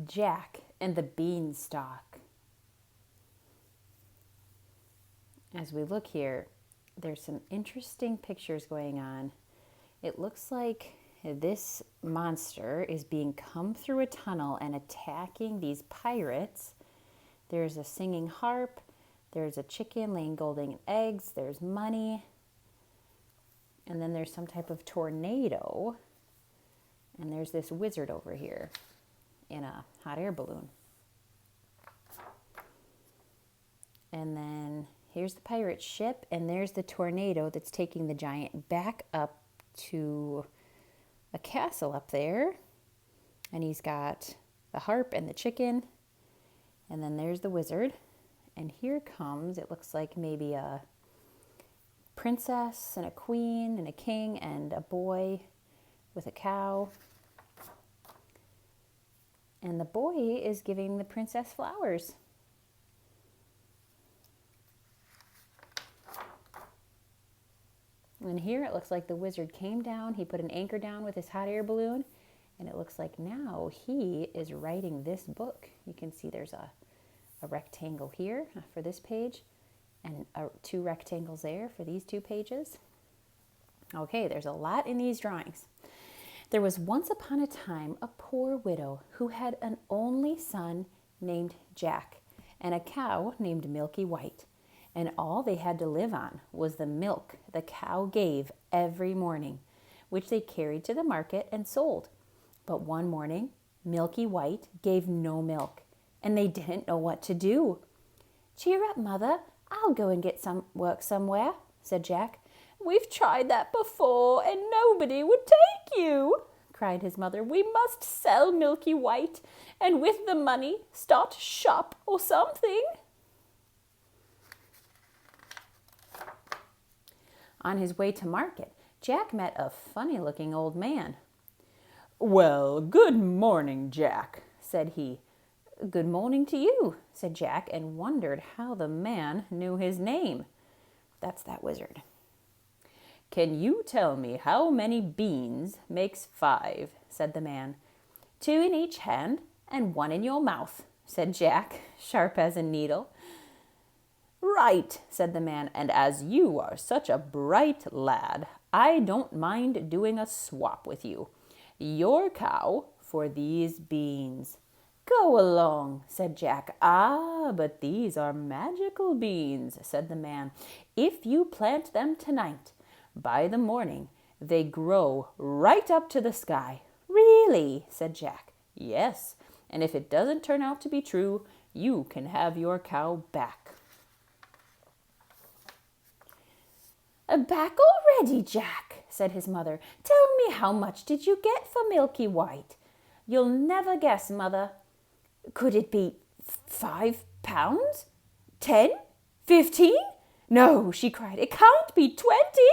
Jack and the Beanstalk. As we look here, there's some interesting pictures going on. It looks like this monster is being come through a tunnel and attacking these pirates. There's a singing harp. There's a chicken laying golden eggs. There's money. And then there's some type of tornado. And there's this wizard over here in a hot air balloon. And then here's the pirate ship, and there's the tornado that's taking the giant back up to a castle up there. And he's got the harp and the chicken. And then there's the wizard. And here comes, it looks like maybe a princess and a queen and a king and a boy with a cow. And the boy is giving the princess flowers. And here it looks like the wizard came down. He put an anchor down with his hot air balloon. And it looks like now he is writing this book. You can see there's a rectangle here for this page and two rectangles there for these two pages. Okay, there's a lot in these drawings. There was once upon a time a poor widow who had an only son named Jack and a cow named Milky White. And all they had to live on was the milk the cow gave every morning, which they carried to the market and sold. But one morning, Milky White gave no milk, and they didn't know what to do. "Cheer up, Mother. I'll go and get some work somewhere," said Jack. "We've tried that before, and nobody would take you," cried his mother. "We must sell Milky White, and with the money, start a shop or something." On his way to market, Jack met a funny-looking old man. "Well, good morning, Jack," said he. "Good morning to you," said Jack, and wondered how the man knew his name. That's that wizard. "Can you tell me how many beans makes 5?" said the man. "2 in each hand and 1 in your mouth," said Jack, sharp as a needle. "Right," said the man, "and as you are such a bright lad, I don't mind doing a swap with you. Your cow for these beans." "Go along," said Jack. "Ah, but these are magical beans," said the man. "If you plant them tonight, by the morning, they grow right up to the sky." "Really?" said Jack. "Yes, and if it doesn't turn out to be true, you can have your cow back." "Back already, Jack?" said his mother. "Tell me, how much did you get for Milky White?" "You'll never guess, Mother." "Could it be 5 pounds? 10? 15? No," she cried, "it can't be 20.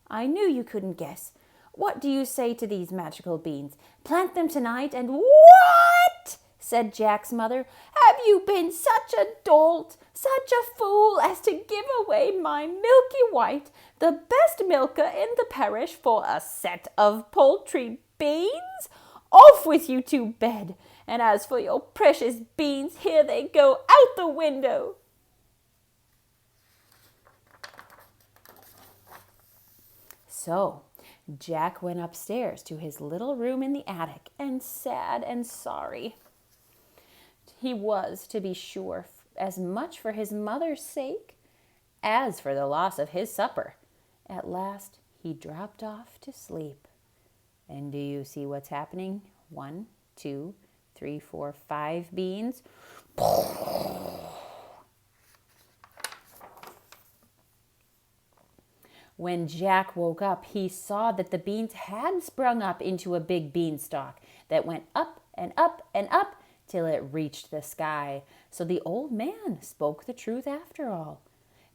"I knew you couldn't guess. What do you say to these magical beans? Plant them tonight and—" "What?" said Jack's mother. "Have you been such a dolt, such a fool as to give away my Milky White, the best milker in the parish, for a set of paltry beans? Off with you to bed, and as for your precious beans, here they go out the window." So Jack went upstairs to his little room in the attic, and sad and sorry he was, to be sure, as much for his mother's sake as for the loss of his supper. At last he dropped off to sleep. And do you see what's happening? 1, 2, 3, 4, 5 beans. When Jack woke up, he saw that the beans had sprung up into a big beanstalk that went up and up and up till it reached the sky. So the old man spoke the truth after all.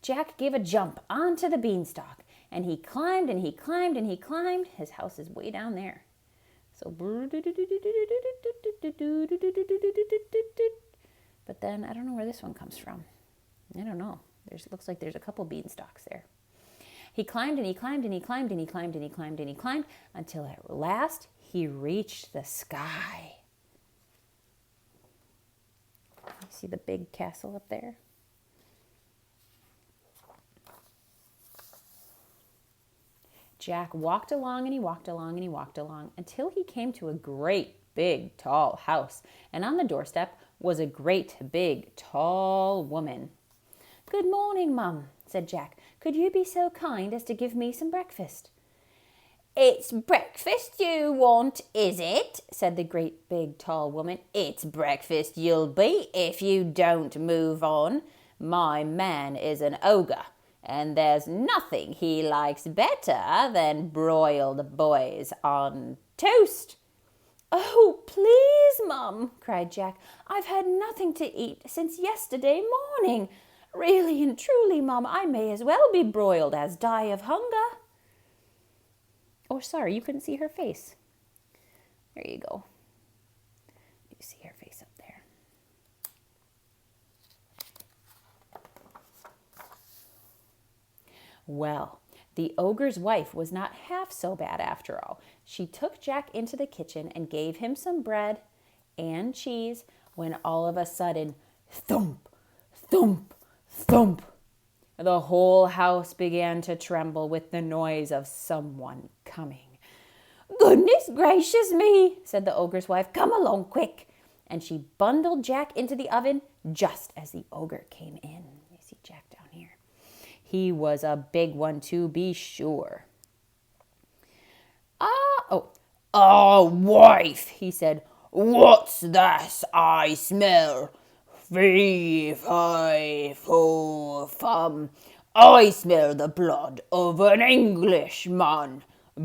Jack gave a jump onto the beanstalk, and he climbed and he climbed and he climbed. His house is way down there. So, but then I don't know where this one comes from. I don't know. Looks like there's a couple beanstalks there. He climbed and he climbed and he climbed and he climbed and he climbed and he climbed until at last he reached the sky. See the big castle up there? Jack walked along and he walked along and he walked along until he came to a great big tall house, and on the doorstep was a great big tall woman. "Good morning, Mum," said Jack. "Could you be so kind as to give me some breakfast?" "It's breakfast you want, is it?" said the great big tall woman. "It's breakfast you'll be if you don't move on. My man is an ogre, and there's nothing he likes better than broiled boys on toast." "Oh, please, Mum," cried Jack. "I've had nothing to eat since yesterday morning. Really and truly, Mum, I may as well be broiled as die of hunger." Oh, sorry, you couldn't see her face. There you go. You see her face up there. Well, the ogre's wife was not half so bad after all. She took Jack into the kitchen and gave him some bread and cheese when all of a sudden, thump, thump, thump, the whole house began to tremble with the noise of someone coming. "Goodness gracious me," said the ogre's wife. "Come along quick." And she bundled Jack into the oven just as the ogre came in. You see Jack down here. He was a big one, to be sure. Wife," he said. "What's this I smell? Fee, fi, fo, fum. I smell the blood of an Englishman.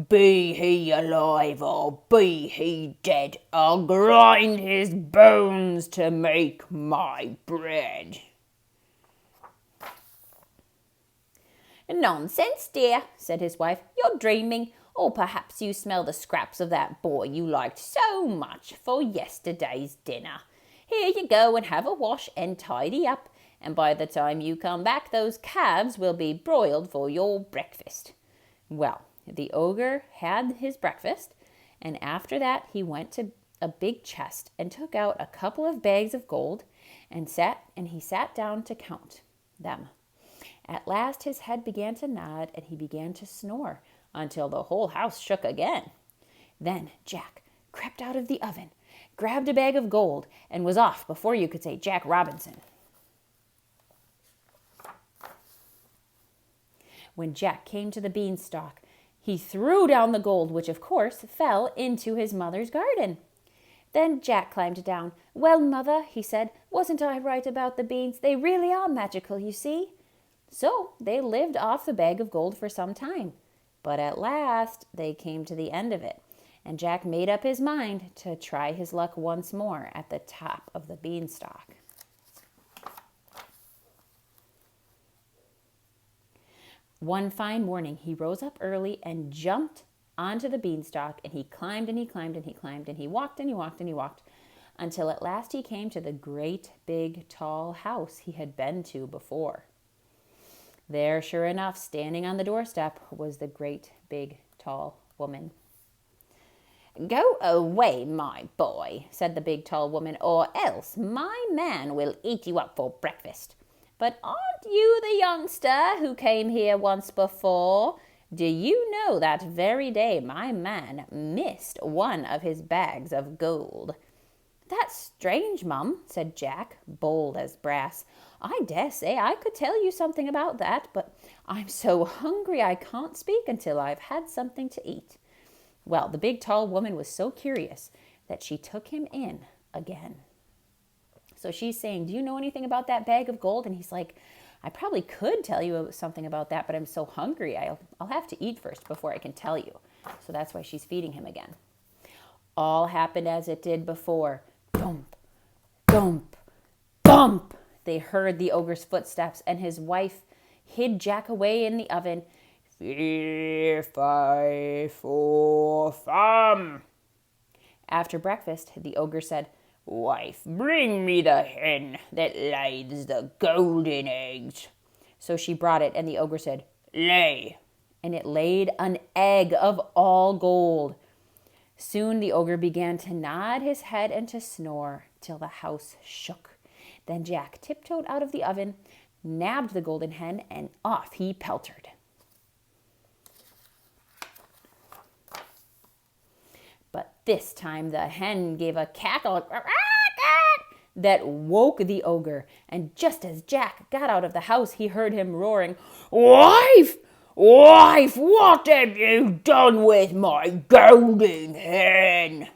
Be he alive or be he dead, I'll grind his bones to make my bread." "Nonsense, dear," said his wife. "You're dreaming. Or perhaps you smell the scraps of that boy you liked so much for yesterday's dinner. Here you go and have a wash and tidy up, and by the time you come back, those calves will be broiled for your breakfast." Well, the ogre had his breakfast, and after that he went to a big chest and took out a couple of bags of gold and he sat down to count them. At last his head began to nod and he began to snore until the whole house shook again. Then Jack crept out of the oven, grabbed a bag of gold, and was off before you could say Jack Robinson. When Jack came to the beanstalk, he threw down the gold, which of course fell into his mother's garden. Then Jack climbed down. "Well, Mother," he said, "wasn't I right about the beans? They really are magical, you see." So they lived off the bag of gold for some time. But at last they came to the end of it, and Jack made up his mind to try his luck once more at the top of the beanstalk. One fine morning he rose up early and jumped onto the beanstalk, and he climbed and he climbed and he climbed and he walked and he walked and he walked until at last he came to the great big tall house he had been to before. There, sure enough, standing on the doorstep was the great big tall woman. "Go away, my boy," said the big tall woman, "or else my man will eat you up for breakfast. But aren't you the youngster who came here once before? Do you know that very day my man missed one of his bags of gold?" "That's strange, Mum," said Jack, bold as brass. "I dare say I could tell you something about that, but I'm so hungry I can't speak until I've had something to eat." Well, the big tall woman was so curious that she took him in again. So she's saying, "Do you know anything about that bag of gold?" And he's like, "I probably could tell you something about that, but I'm so hungry I'll have to eat first before I can tell you." So that's why she's feeding him again. All happened as it did before. Thump, thump, thump. They heard the ogre's footsteps, and his wife hid Jack away in the oven. Fee, fi, fo, fum. After breakfast, the ogre said, "Wife, bring me the hen that lays the golden eggs." So she brought it, and the ogre said, "Lay." And it laid an egg of all gold. Soon the ogre began to nod his head and to snore till the house shook. Then Jack tiptoed out of the oven, nabbed the golden hen, and off he peltered. But this time the hen gave a cackle that woke the ogre, and just as Jack got out of the house, he heard him roaring, "Wife! Wife, what have you done with my golden hen?"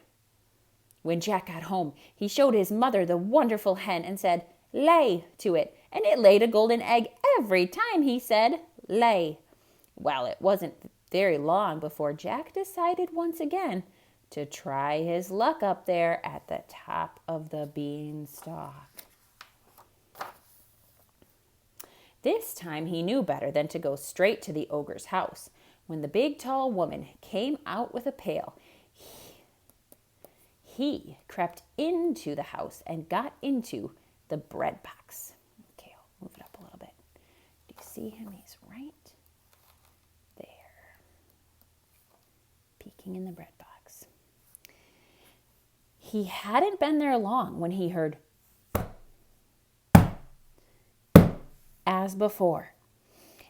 When Jack got home, he showed his mother the wonderful hen and said, "Lay" to it, and it laid a golden egg every time he said, "Lay." Well, it wasn't very long before Jack decided once again to try his luck up there at the top of the beanstalk. This time he knew better than to go straight to the ogre's house. When the big tall woman came out with a pail, he crept into the house and got into the bread box. Okay, I'll move it up a little bit. Do you see him? He's right there, peeking in the bread box. He hadn't been there long when he heard, as before,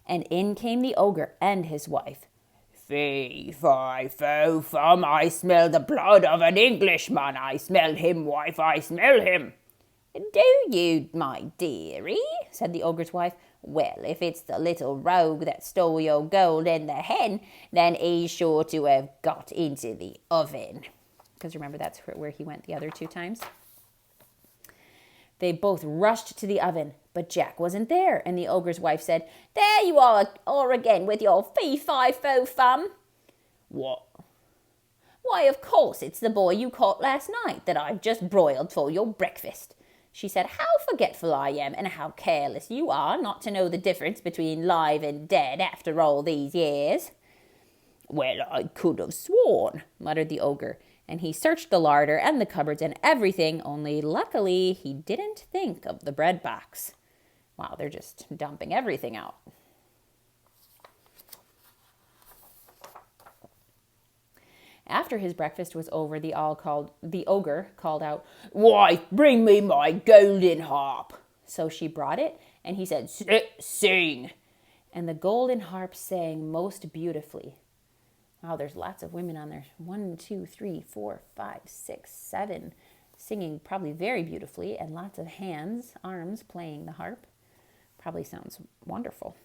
and in came the ogre and his wife. "Fee, fi, fo, fum, I smell the blood of an Englishman. I smell him, wife, I smell him." "Do you, my dearie?" said the ogre's wife. "Well, if it's the little rogue that stole your gold and the hen, then he's sure to have got into the oven." Because remember, that's where he went the other 2 times. They both rushed to the oven, but Jack wasn't there, and the ogre's wife said, "There you are again with your fee-fi-fo-fum." "What?" "Why, of course, it's the boy you caught last night that I've just broiled for your breakfast." She said, "How forgetful I am, and how careless you are not to know the difference between live and dead after all these years." "Well, I could have sworn," muttered the ogre, and he searched the larder and the cupboards and everything, only luckily he didn't think of the bread box. Wow, they're just dumping everything out. After his breakfast was over, the ogre called out, "Wife, bring me my golden harp." So she brought it, and he said, "Sing." And the golden harp sang most beautifully. Wow, there's lots of women on there. 1, 2, 3, 4, 5, 6, 7, singing probably very beautifully, and lots of hands, arms playing the harp. Probably sounds wonderful.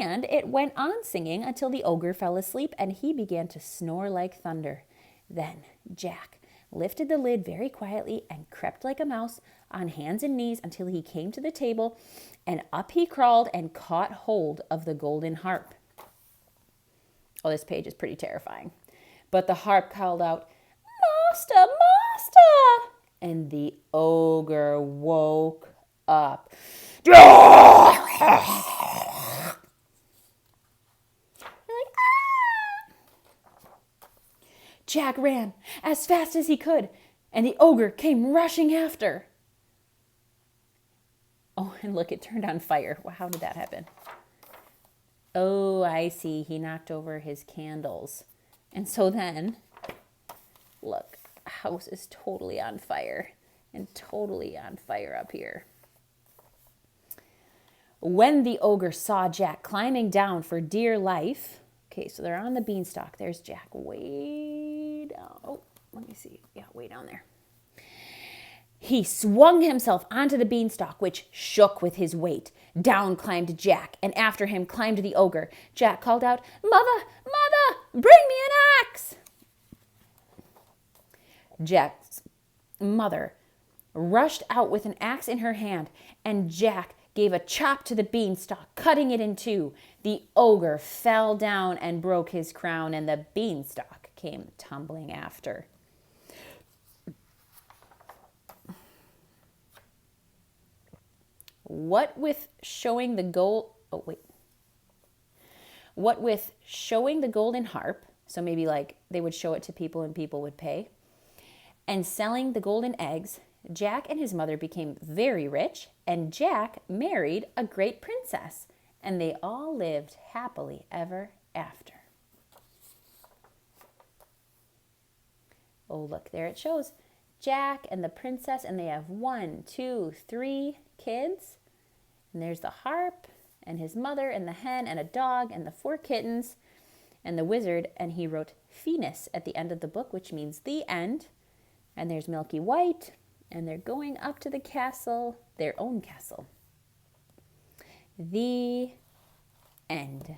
And it went on singing until the ogre fell asleep, and he began to snore like thunder. Then Jack lifted the lid very quietly and crept like a mouse on hands and knees until he came to the table, and up he crawled and caught hold of the golden harp. Oh, this page is pretty terrifying. But the harp called out, "Master, master!" And the ogre woke up. You're like, "Ah!" Jack ran as fast as he could, and the ogre came rushing after. Oh, and look, it turned on fire. Well, how did that happen? Oh, I see. He knocked over his candles. And so then, look, the house is totally on fire, and totally on fire up here. When the ogre saw Jack climbing down for dear life, okay, so they're on the beanstalk. There's Jack way down. Oh, let me see. Yeah, way down there. He swung himself onto the beanstalk, which shook with his weight. Down climbed Jack, and after him climbed the ogre. Jack called out, "Mother, mother, bring me an axe!" Jack's mother rushed out with an axe in her hand, and Jack gave a chop to the beanstalk, cutting it in 2. The ogre fell down and broke his crown, and the beanstalk came tumbling after. What with showing the golden harp, so maybe like they would show it to people and people would pay, and selling the golden eggs, Jack and his mother became very rich, and Jack married a great princess, and they all lived happily ever after. Oh, look, there it shows. Jack and the princess, and they have 1, 2, 3 kids. And there's the harp and his mother and the hen and a dog and the 4 kittens and the wizard. And he wrote Finis at the end of the book, which means the end. And there's Milky White, and they're going up to the castle, their own castle. The end.